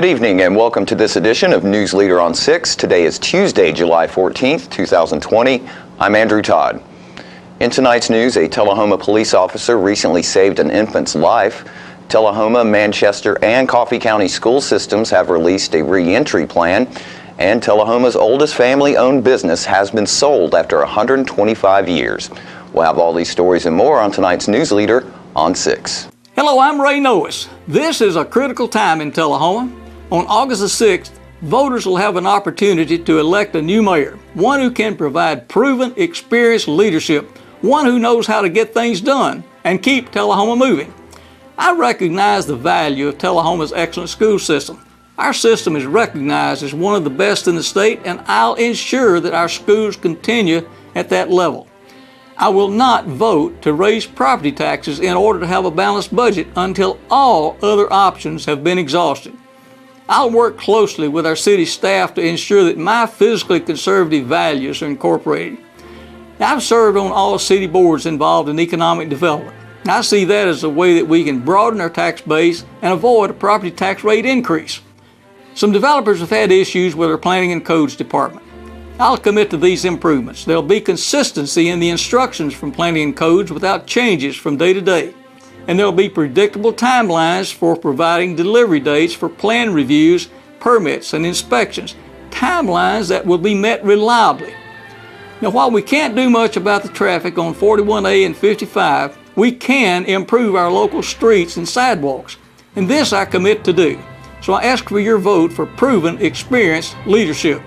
evening and welcome to this edition of News Leader on 6. Today is Tuesday, July 14th, 2020. I'm Andrew Todd. In tonight's news, a Tullahoma police officer recently saved an infant's life. Tullahoma, Manchester, and Coffee County school systems have released a re-entry plan, and Tullahoma's oldest family-owned business has been sold after 125 years. We'll have all these stories and more on tonight's News Leader on 6. Hello, I'm Ray Noyes. This is a critical time in Tullahoma. On August the 6th, voters will have an opportunity to elect a new mayor, one who can provide proven, experienced leadership, one who knows how to get things done and keep Tullahoma moving. I recognize the value of Tullahoma's excellent school system. Our system is recognized as one of the best in the state, and I'll ensure that our schools continue at that level. I will not vote to raise property taxes in order to have a balanced budget until all other options have been exhausted. I'll work closely with our city staff to ensure that my fiscally conservative values are incorporated. I've served on all city boards involved in economic development. I see that as a way that we can broaden our tax base and avoid a property tax rate increase. Some developers have had issues with our planning and codes department. I'll commit to these improvements. There'll be consistency in the instructions from planning and codes without changes from day to day. And there'll be predictable timelines for providing delivery dates for plan reviews, permits, and inspections, timelines that will be met reliably. Now, while we can't do much about the traffic on 41A and 55, we can improve our local streets and sidewalks, and this I commit to do. So I ask for your vote for proven, experienced leadership.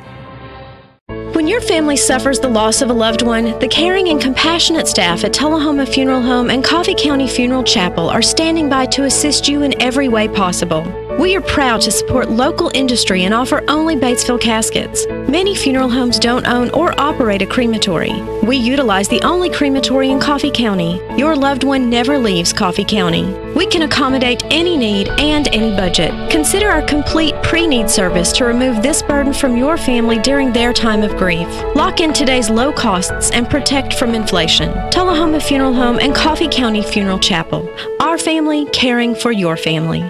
When your family suffers the loss of a loved one, the caring and compassionate staff at Tullahoma Funeral Home and Coffee County Funeral Chapel are standing by to assist you in every way possible. We are proud to support local industry and offer only Batesville caskets. Many funeral homes don't own or operate a crematory. We utilize the only crematory in Coffee County. Your loved one never leaves Coffee County. We can accommodate any need and any budget. Consider our complete pre-need service to remove this burden from your family during their time of grief. Lock in today's low costs and protect from inflation. Tullahoma Funeral Home and Coffee County Funeral Chapel. Our family caring for your family.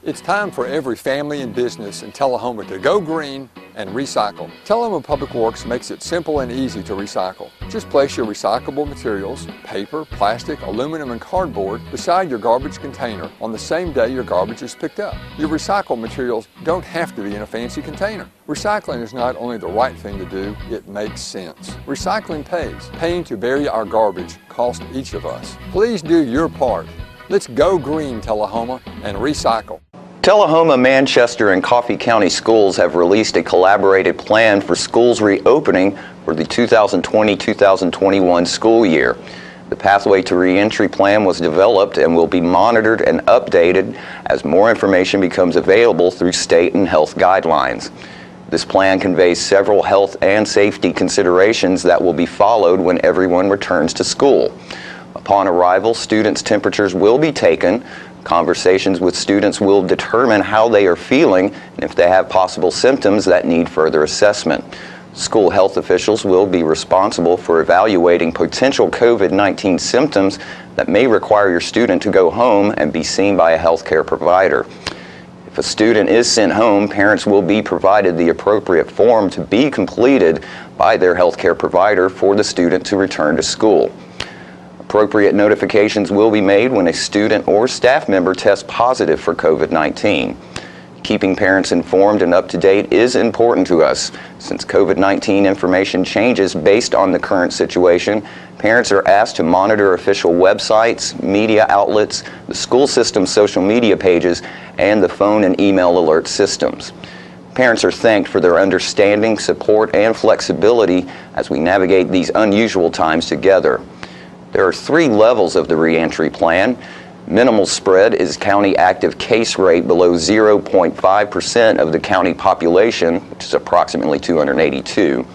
It's time for every family and business in Tullahoma to go green and recycle. Tullahoma Public Works makes it simple and easy to recycle. Just place your recyclable materials, paper, plastic, aluminum, and cardboard beside your garbage container on the same day your garbage is picked up. Your recycled materials don't have to be in a fancy container. Recycling is not only the right thing to do, it makes sense. Recycling pays. Paying to bury our garbage costs each of us. Please do your part. Let's go green, Tullahoma, and recycle. Tullahoma, Manchester, and Coffee County schools have released a collaborated plan for schools reopening for the 2020-2021 school year. The Pathway to Reentry plan was developed and will be monitored and updated as more information becomes available through state and health guidelines. This plan conveys several health and safety considerations that will be followed when everyone returns to school. Upon arrival, students' temperatures will be taken. Conversations with students will determine how they are feeling and if they have possible symptoms that need further assessment. School health officials will be responsible for evaluating potential COVID-19 symptoms that may require your student to go home and be seen by a healthcare provider. If a student is sent home, parents will be provided the appropriate form to be completed by their healthcare provider for the student to return to school. Appropriate notifications will be made when a student or staff member tests positive for COVID-19. Keeping parents informed and up to date is important to us. Since COVID-19 information changes based on the current situation, parents are asked to monitor official websites, media outlets, the school system's social media pages, and the phone and email alert systems. Parents are thanked for their understanding, support, and flexibility as we navigate these unusual times together. There are 3 levels of the reentry plan. Minimal spread is county active case rate below 0.5% of the county population, which is approximately 282.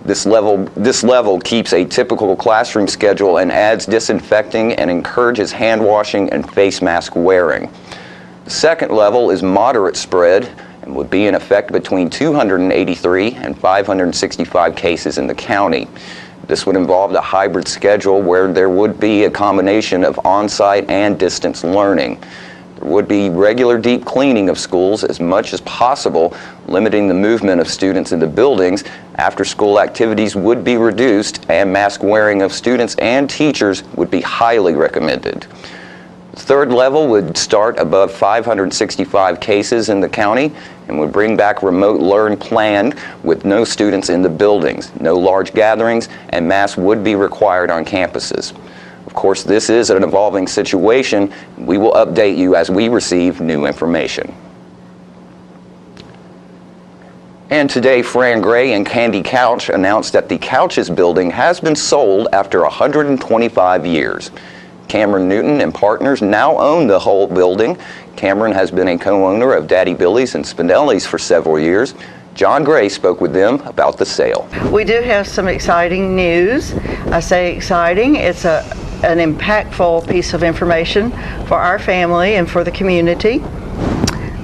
This level keeps a typical classroom schedule and adds disinfecting and encourages hand washing and face mask wearing. The second level is moderate spread and would be in effect between 283 and 565 cases in the county. This would involve a hybrid schedule where there would be a combination of on-site and distance learning. There would be regular deep cleaning of schools as much as possible, limiting the movement of students into buildings. After-school activities would be reduced, and mask wearing of students and teachers would be highly recommended. The third level would start above 565 cases in the county and would bring back remote learn planned with no students in the buildings. No large gatherings, and masks would be required on campuses. Of course, this is an evolving situation. We will update you as we receive new information. And today, Fran Gray and Candy Couch announced that the Couches building has been sold after 125 years. Cameron Newton and partners now own the whole building. Cameron has been a co-owner of Daddy Billy's and Spinelli's for several years. John Gray spoke with them about the sale. We do have some exciting news. I say exciting, it's an impactful piece of information for our family and for the community.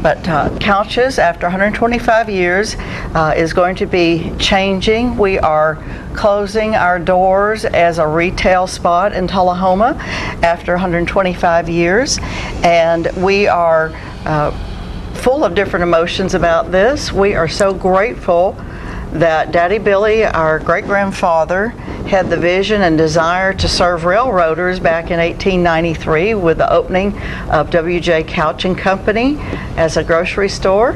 But Couches, after 125 years, is going to be changing. We are closing our doors as a retail spot in Tullahoma after 125 years. And we are full of different emotions about this. We are so grateful that Daddy Billy, our great-grandfather, had the vision and desire to serve railroaders back in 1893 with the opening of W.J. Couch and Company as a grocery store,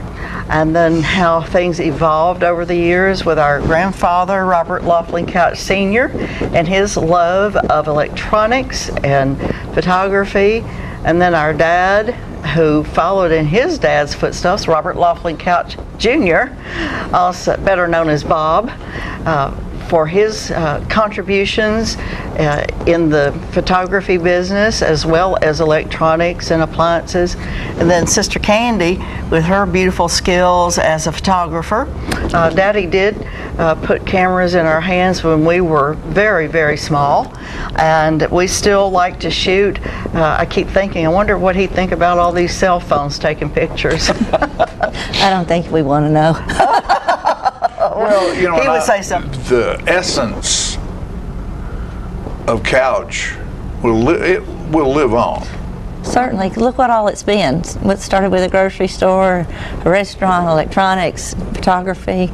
and then how things evolved over the years with our grandfather, Robert Laughlin Couch Sr., and his love of electronics and photography, and then our dad, who followed in his dad's footsteps, Robert Laughlin Couch Jr., also better known as Bob, for his contributions in the photography business as well as electronics and appliances. And then Sister Candy with her beautiful skills as a photographer. Daddy did put cameras in our hands when we were very, very small, and we still like to shoot. I keep thinking, I wonder what he'd think about all these cell phones taking pictures. I don't think we want to know. Well, you know, He would say something. The essence of Couch will live on. Certainly. Look what all it's been. What started with a grocery store, a restaurant, electronics, photography.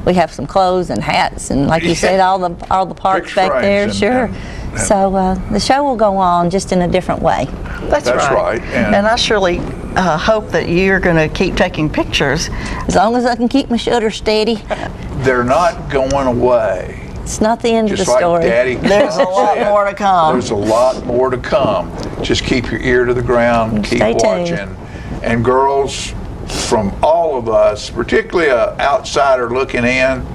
We have some clothes and hats, and like you said, all the parts Picture back there. frames Sure. and So the show will go on, just in a different way. That's right. And I surely hope that you're going to keep taking pictures. As long as I can keep my shutter steady, They're not going away. it's not the end Just of the like story. Daddy There's a lot said, more to come. There's a lot more to come. Just keep your ear to the ground, keep Stay tuned. watching. And girls, from all of us, particularly an outsider looking in,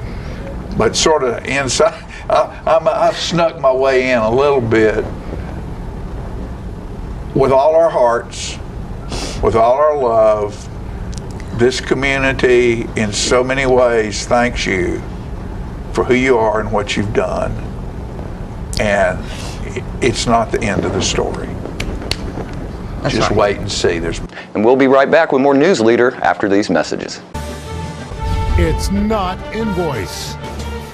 but sort of inside, I've snuck my way in a little bit. With all our hearts, with all our love, this community in so many ways thanks you for who you are and what you've done. And it's not the end of the story. Just wait and see. And we'll be right back with more News Leader after these messages. It's not invoice.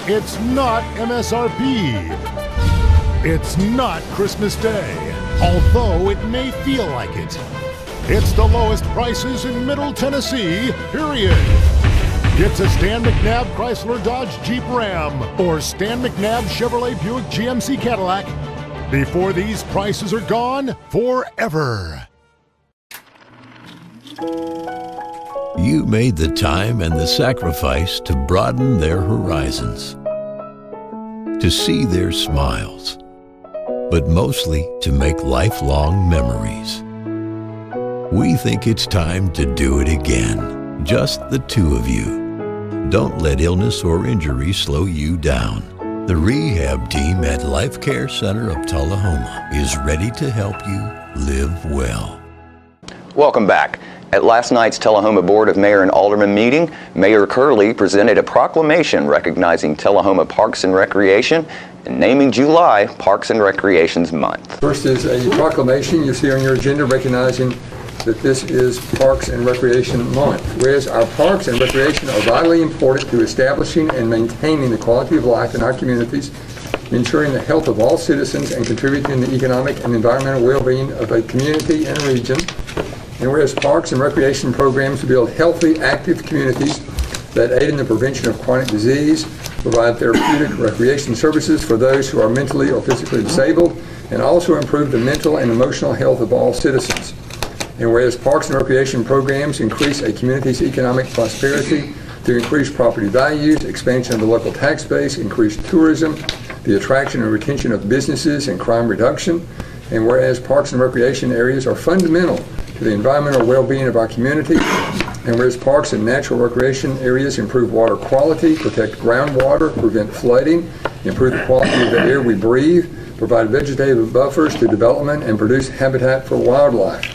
It's not MSRP. It's not Christmas Day, although it may feel like it. It's the lowest prices in Middle Tennessee, period. It's a Stan McNabb Chrysler Dodge Jeep Ram or Stan McNabb Chevrolet Buick GMC Cadillac before these prices are gone forever. You made the time and the sacrifice to broaden their horizons, to see their smiles, but mostly to make lifelong memories. We think it's time to do it again, just the two of you. Don't let illness or injury slow you down. The rehab team at Life Care Center of Tullahoma is ready to help you live well. Welcome back. At last night's Tullahoma Board of Mayor and Alderman meeting, Mayor Curley presented a proclamation recognizing Tullahoma Parks and Recreation and naming July Parks and Recreation's Month. First is a proclamation you see on your agenda recognizing that this is Parks and Recreation Month. Whereas our parks and recreation are vitally important to establishing and maintaining the quality of life in our communities, ensuring the health of all citizens, and contributing to the economic and environmental well-being of a community and region. And whereas parks and recreation programs build healthy, active communities that aid in the prevention of chronic disease, provide therapeutic recreation services for those who are mentally or physically disabled, and also improve the mental and emotional health of all citizens. And whereas parks and recreation programs increase a community's economic prosperity through increased property values, expansion of the local tax base, increased tourism, the attraction and retention of businesses, and crime reduction. And whereas parks and recreation areas are fundamental to the environmental well-being of our community, and whereas parks and natural recreation areas improve water quality, protect groundwater, prevent flooding, improve the quality of the air we breathe, provide vegetative buffers to development, and produce habitat for wildlife.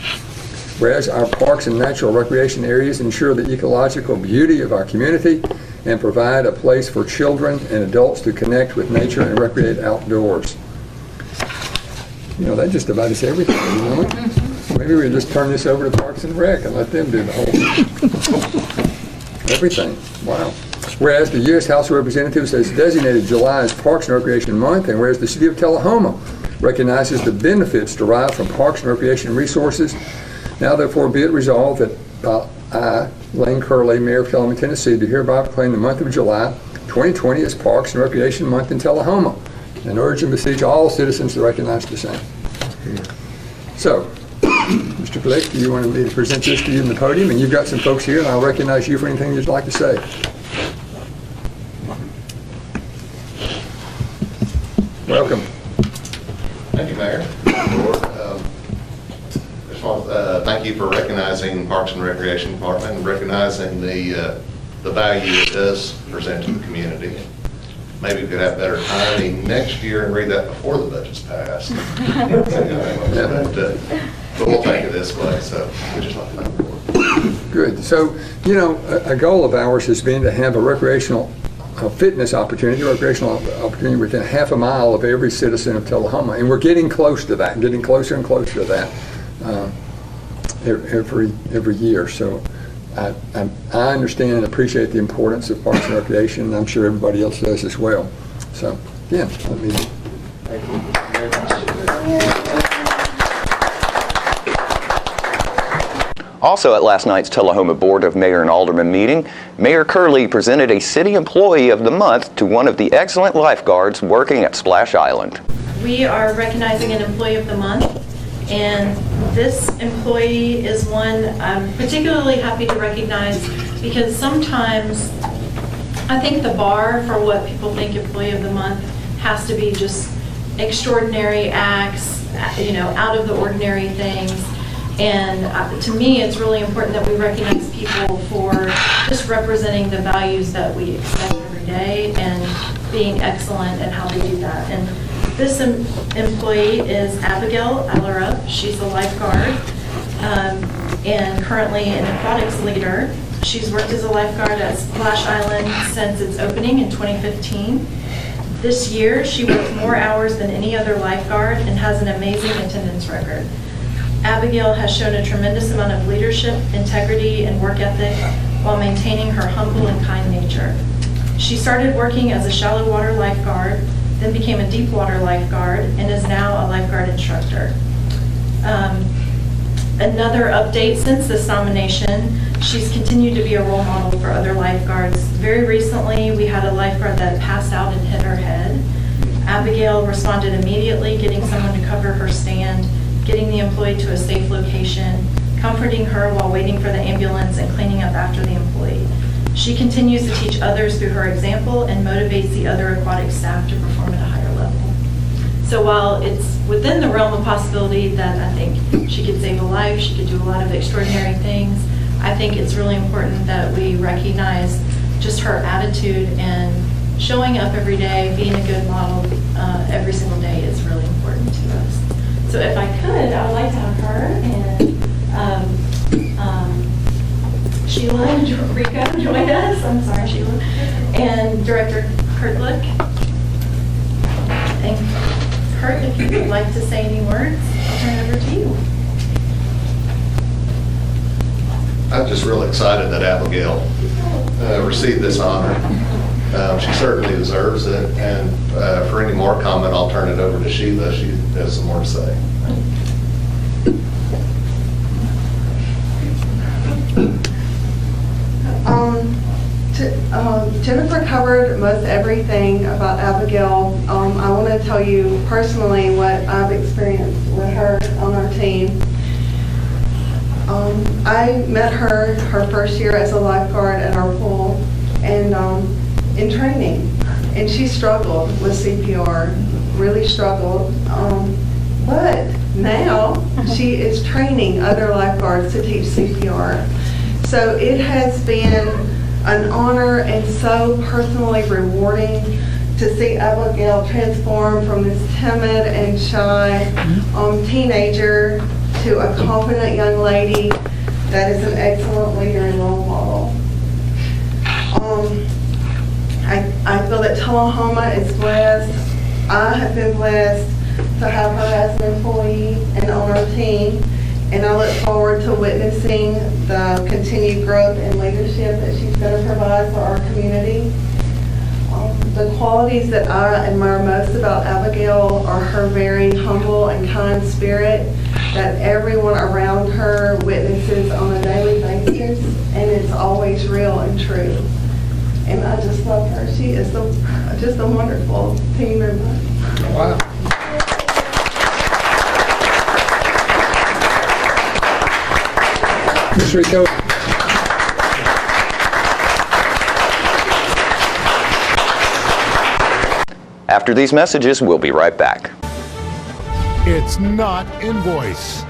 Whereas our parks and natural recreation areas ensure the ecological beauty of our community and provide a place for children and adults to connect with nature and recreate outdoors. You know, that just about is everything, you know? Maybe we just turn this over to Parks and Rec and let them do the whole everything. Wow. Whereas the U.S. House of Representatives has designated July as Parks and Recreation Month, and whereas the City of Tullahoma recognizes the benefits derived from parks and recreation resources, now therefore be it resolved that I, Lane Curley, Mayor of Tullahoma, Tennessee, do hereby proclaim the month of July 2020 as Parks and Recreation Month in Tullahoma, and urge and beseech all citizens to recognize the same. So, Mr. Flick, do you want me to present this to you in the podium? And you've got some folks here, and I'll recognize you for anything you'd like to say. Welcome. Thank you, Mayor. Just want to thank you for recognizing Parks and Recreation Department and recognizing the value it does present to the community. Maybe we could have better timing next year and read that before the budget's passed. But we'll take it this way, so we just like to thank the board. Good. So, you know, a goal of ours has been to have a recreational fitness opportunity, recreational opportunity within half a mile of every citizen of Tullahoma. And we're getting close to that, getting closer and closer to that every year. So I understand and appreciate the importance of parks and recreation, and I'm sure everybody else does as well. So, again, let me thank you very much. Also at last night's Tullahoma Board of Mayor and Alderman meeting, Mayor Curley presented a City Employee of the Month to one of the excellent lifeguards working at Splash Island. We are recognizing an Employee of the Month, and this employee is one I'm particularly happy to recognize because sometimes I think the bar for what people think Employee of the Month has to be just extraordinary acts, you know, out of the ordinary things. And to me, it's really important that we recognize people for just representing the values that we expect every day and being excellent at how they do that. And this employee is Abigail Allerup. She's a lifeguard and currently an aquatics leader. She's worked as a lifeguard at Splash Island since its opening in 2015. This year, she worked more hours than any other lifeguard and has an amazing attendance record. Abigail has shown a tremendous amount of leadership, integrity, and work ethic while maintaining her humble and kind nature. She started working as a shallow water lifeguard, then became a deep water lifeguard, and is now a lifeguard instructor. Another update since this nomination, she's continued to be a role model for other lifeguards. Very recently, we had a lifeguard that passed out and hit her head. Abigail responded immediately, getting someone to cover her stand, getting the employee to a safe location, comforting her while waiting for the ambulance, and cleaning up after the employee. She continues to teach others through her example and motivates the other aquatic staff to perform at a higher level. So while it's within the realm of possibility that I think she could save a life, she could do a lot of extraordinary things, I think it's really important that we recognize just her attitude and showing up every day, being a good model every single day is really important to us. So if I could, I would like to have her and Sheila and Rico join us. I'm sorry, Sheila. And Director Kurtlick. And Kurt, if you would like to say any words, I'll turn it over to you. I'm just really excited that Abigail received this honor. She certainly deserves it, and for any more comment, I'll turn it over to Sheila. She has some more to say. Jennifer covered most everything about Abigail. I want to tell you personally what I've experienced with her on our team. I met her first year as a lifeguard at our pool and in training, and she struggled with CPR, really struggled. But now she is training other lifeguards to teach CPR. So it has been an honor and so personally rewarding to see Abigail transform from this timid and shy teenager to a confident young lady that is an excellent leader and role model. I feel that Tullahoma is blessed. I have been blessed to have her as an employee and on our team, and I look forward to witnessing the continued growth and leadership that she's going to provide for our community. The qualities that I admire most about Abigail are her very humble and kind spirit that everyone around her witnesses on a daily basis, and it's always real and true. And I just love her. She is just a wonderful team member. Wow. Ms. Rico. After these messages, we'll be right back. It's not invoice.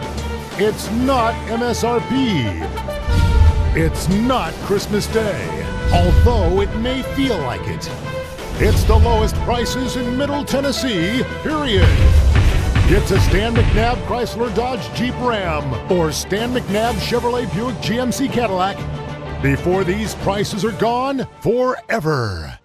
It's not MSRP. It's not Christmas Day, although it may feel like it. It's the lowest prices in Middle Tennessee, period. It's a Stan McNabb Chrysler Dodge Jeep Ram or Stan McNabb Chevrolet Buick GMC Cadillac before these prices are gone forever.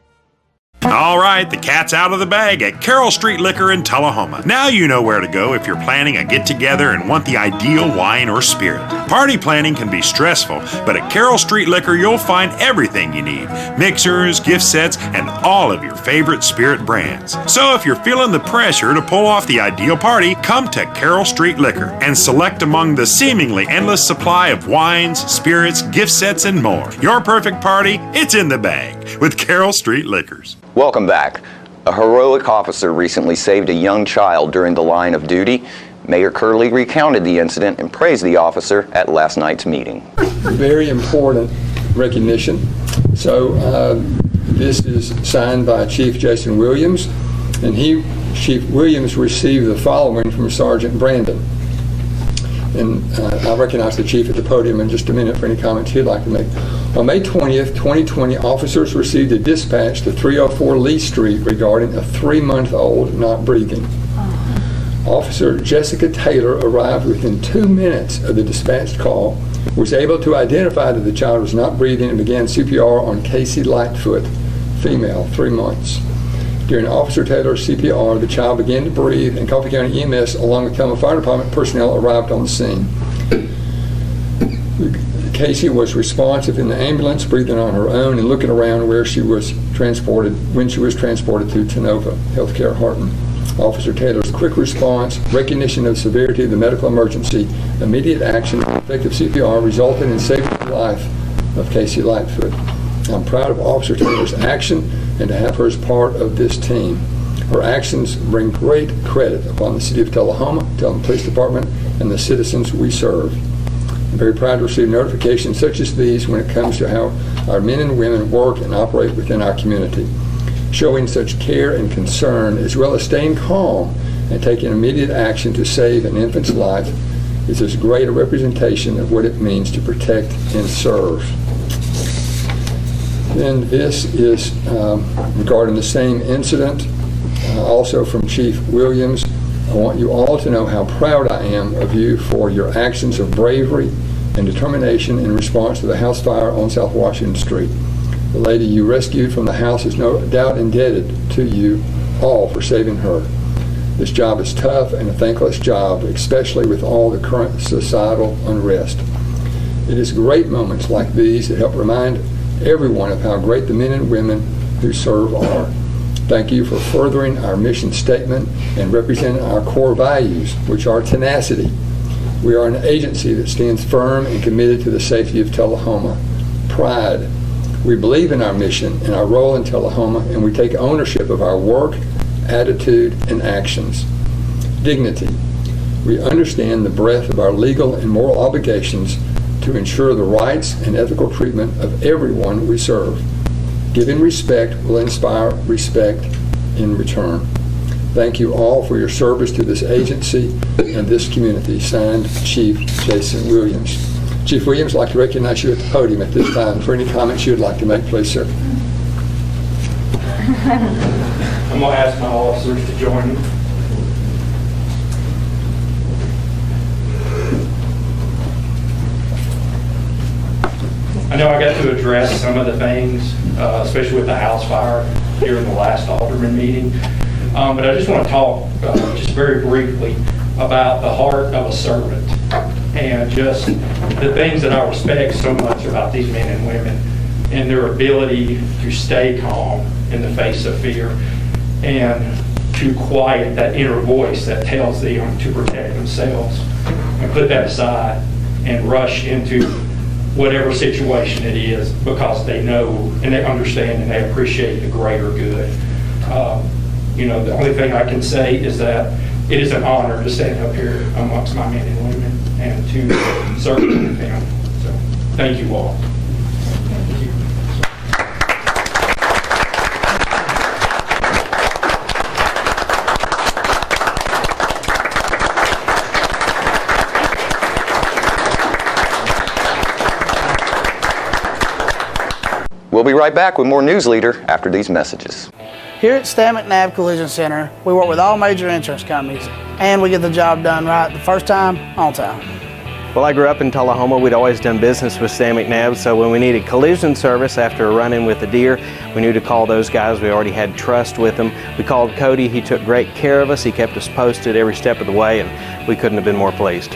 All right, the cat's out of the bag at Carroll Street Liquor in Tullahoma. Now you know where to go if you're planning a get-together and want the ideal wine or spirit. Party planning can be stressful, but at Carroll Street Liquor you'll find everything you need. Mixers, gift sets, and all of your favorite spirit brands. So if you're feeling the pressure to pull off the ideal party, come to Carroll Street Liquor and select among the seemingly endless supply of wines, spirits, gift sets, and more. Your perfect party, it's in the bag with Carroll Street Liquors. Welcome back. A heroic officer recently saved a young child during the line of duty. Mayor Curley recounted the incident and praised the officer at last night's meeting. Very important recognition. So this is signed by Chief Jason Williams, and Chief Williams received the following from Sergeant Brandon. And I'll recognize the chief at the podium in just a minute for any comments he'd like to make. On May 20th, 2020, officers received a dispatch to 304 Lee Street regarding a 3-month-old not breathing. Officer Jessica Taylor arrived within 2 minutes of the dispatched call, was able to identify that the child was not breathing, and began CPR on Casey Lightfoot, female, 3 months. During Officer Taylor's CPR, the child began to breathe, and Coffee County EMS, along with Tacoma Fire Department personnel, arrived on the scene. Casey was responsive in the ambulance, breathing on her own and looking around when she was transported to Tenova Healthcare Harton. Officer Taylor's quick response, recognition of severity of the medical emergency, immediate action, and effective CPR resulted in saving the life of Casey Lightfoot. I'm proud of Officer Taylor's action and to have her as part of this team. Her actions bring great credit upon the City of Tullahoma, Tullahoma Police Department, and the citizens we serve. I'm very proud to receive notifications such as these when it comes to how our men and women work and operate within our community. Showing such care and concern, as well as staying calm and taking immediate action to save an infant's life, is as great a representation of what it means to protect and serve. And this is regarding the same incident, also from Chief Williams. I want you all to know how proud I am of you for your actions of bravery and determination in response to the house fire on South Washington Street. The lady you rescued from the house is no doubt indebted to you all for saving her. This job is tough and a thankless job, especially with all the current societal unrest. It is great moments like these that help remind everyone of how great the men and women who serve are. Thank you for furthering our mission statement and representing our core values, which are tenacity, We are an agency that stands firm and committed to the safety of Tullahoma. Pride. We believe in our mission and our role in Tullahoma, and we take ownership of our work, attitude, and actions. Dignity. We understand the breadth of our legal and moral obligations to ensure the rights and ethical treatment of everyone we serve. Giving respect will inspire respect in return. Thank you all for your service to this agency and this community. Signed, Chief Jason Williams. Chief Williams, I'd like to recognize you at the podium at this time for any comments you would like to make, please, sir. I'm going to ask my officers to join me. I know I got to address some of the things, especially with the house fire during the last Alderman meeting, but I just want to talk just very briefly about the heart of a servant and just the things that I respect so much about these men and women and their ability to stay calm in the face of fear and to quiet that inner voice that tells them to protect themselves and put that aside and rush into whatever situation it is because they know and they understand and they appreciate the greater good. The only thing I can say is that it is an honor to stand up here amongst my men and women and to serve with them. So, thank you all. Thank you. We'll be right back with more News Leader after these messages. Here at Stan McNabb Collision Center, we work with all major insurance companies, and we get the job done right the first time, on time. Well, I grew up in Tullahoma. We'd always done business with Stan McNabb, so when we needed collision service after a run-in with a deer, we knew to call those guys. We already had trust with them. We called Cody. He took great care of us. He kept us posted every step of the way, and we couldn't have been more pleased.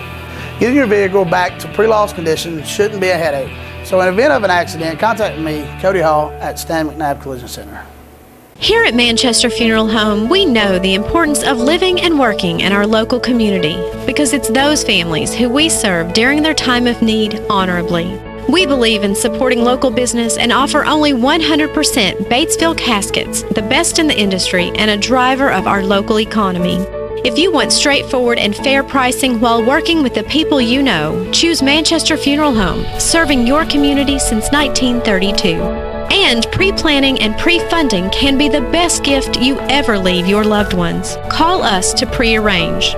Getting your vehicle back to pre-loss condition shouldn't be a headache. So in the event of an accident, contact me, Cody Hall, at Stan McNabb Collision Center. Here at Manchester Funeral Home, we know the importance of living and working in our local community because it's those families who we serve during their time of need honorably. We believe in supporting local business and offer only 100% Batesville caskets, the best in the industry and a driver of our local economy. If you want straightforward and fair pricing while working with the people you know, choose Manchester Funeral Home, serving your community since 1932. And pre-planning and pre-funding can be the best gift you ever leave your loved ones. Call us to pre-arrange.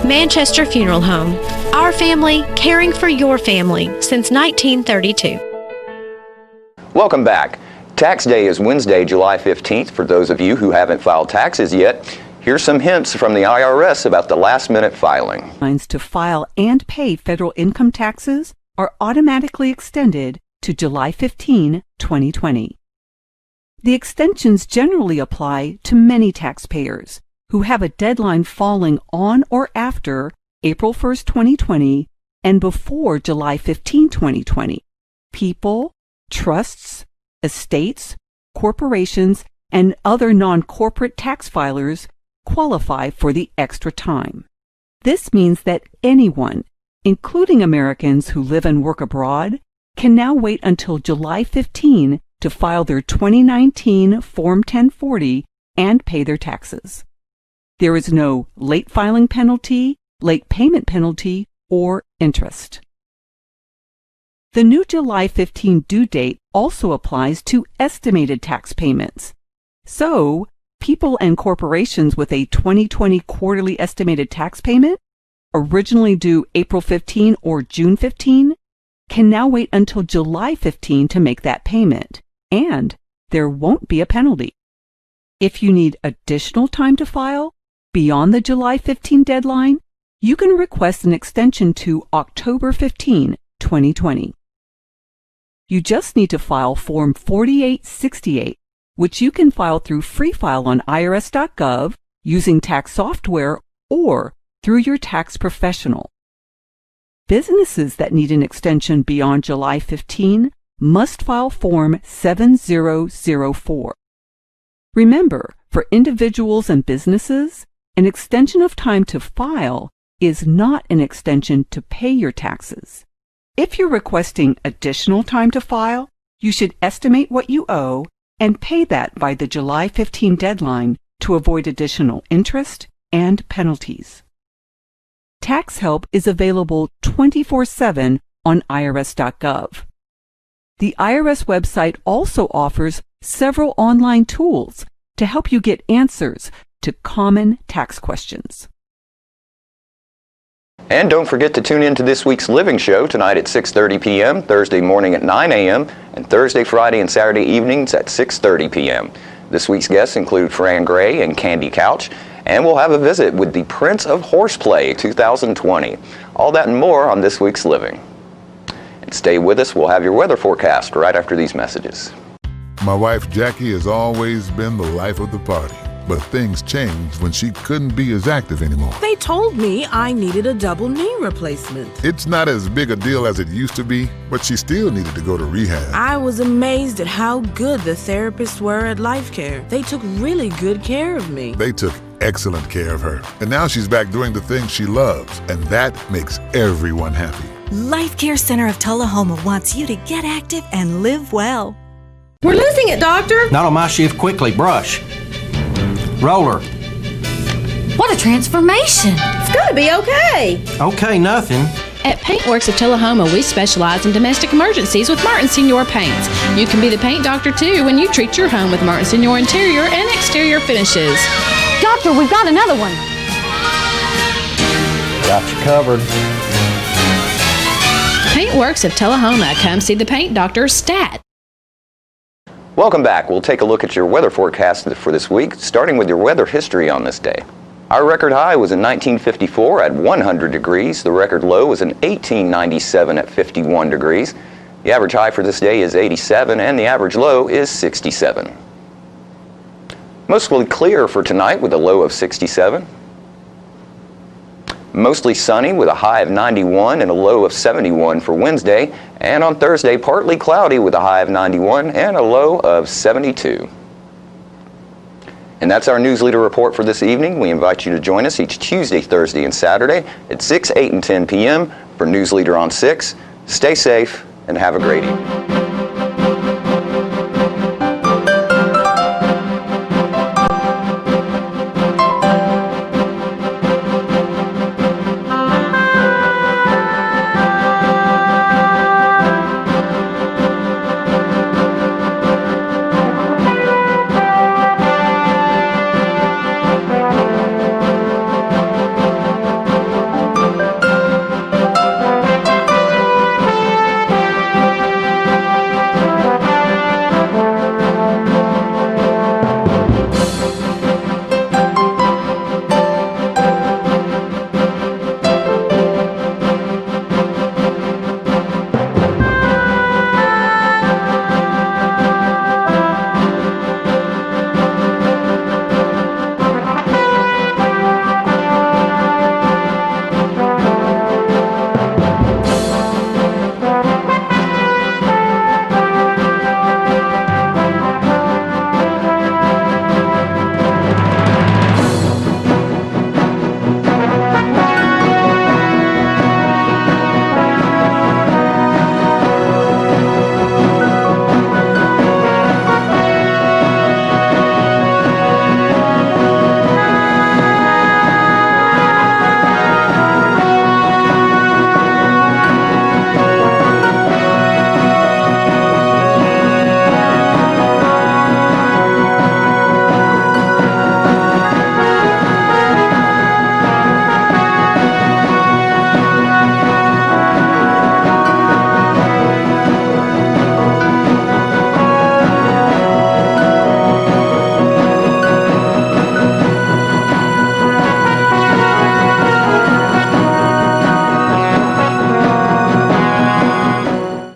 Manchester Funeral Home. Our family, caring for your family since 1932. Welcome back. Tax Day is Wednesday, July 15th. For those of you who haven't filed taxes yet, here's some hints from the IRS about the last-minute filing. Deadlines to file and pay federal income taxes are automatically extended to July 15, 2020. The extensions generally apply to many taxpayers who have a deadline falling on or after April 1, 2020 and before July 15, 2020. People, trusts, estates, corporations, and other non-corporate tax filers qualify for the extra time. This means that anyone, including Americans who live and work abroad, can now wait until July 15 to file their 2019 Form 1040 and pay their taxes. There is no late filing penalty, late payment penalty, or interest. The new July 15 due date also applies to estimated tax payments. So, people and corporations with a 2020 quarterly estimated tax payment, originally due April 15 or June 15, can now wait until July 15 to make that payment, and there won't be a penalty. If you need additional time to file beyond the July 15 deadline, you can request an extension to October 15, 2020. You just need to file Form 4868, which you can file through Free File on irs.gov using tax software or through your tax professional. Businesses that need an extension beyond July 15 must file Form 7004. Remember, for individuals and businesses, an extension of time to file is not an extension to pay your taxes. If you're requesting additional time to file, you should estimate what you owe and pay that by the July 15 deadline to avoid additional interest and penalties. Tax help is available 24/7 on irs.gov. The IRS website also offers several online tools to help you get answers to common tax questions. And don't forget to tune in to this week's Living Show tonight at 6:30 p.m., Thursday morning at 9 a.m., and Thursday, Friday, and Saturday evenings at 6:30 p.m. This week's guests include Fran Gray and Candy Couch, and we'll have a visit with the Prince of Horseplay 2020. All that and more on this week's Living. And stay with us. We'll have your weather forecast right after these messages. My wife Jackie has always been the life of the party, but things changed when she couldn't be as active anymore. They told me I needed a double knee replacement. It's not as big a deal as it used to be, but she still needed to go to rehab. I was amazed at how good the therapists were at Life Care. They took really good care of me. They took excellent care of her. And now she's back doing the things she loves, and that makes everyone happy. Life Care Center of Tullahoma wants you to get active and live well. We're losing it, Doctor. Not on my shift. Quickly, brush. Roller. What a transformation. It's gonna be okay. Okay, nothing. At Paintworks of Tullahoma, we specialize in domestic emergencies with Martin Senior Paints. You can be the paint doctor too when you treat your home with Martin Senior interior and exterior finishes. Doctor, we've got another one. Got you covered. Paintworks of Tullahoma. Come see the paint doctor, Stat. Welcome back. We'll take a look at your weather forecast for this week, starting with your weather history on this day. Our record high was in 1954 at 100 degrees. The record low was in 1897 at 51 degrees. The average high for this day is 87 and the average low is 67. Mostly clear for tonight with a low of 67. Mostly sunny with a high of 91 and a low of 71 for Wednesday. And on Thursday, partly cloudy with a high of 91 and a low of 72. And that's our News Leader Report for this evening. We invite you to join us each Tuesday, Thursday, and Saturday at 6, 8, and 10 p.m. for News Leader on 6. Stay safe and have a great evening.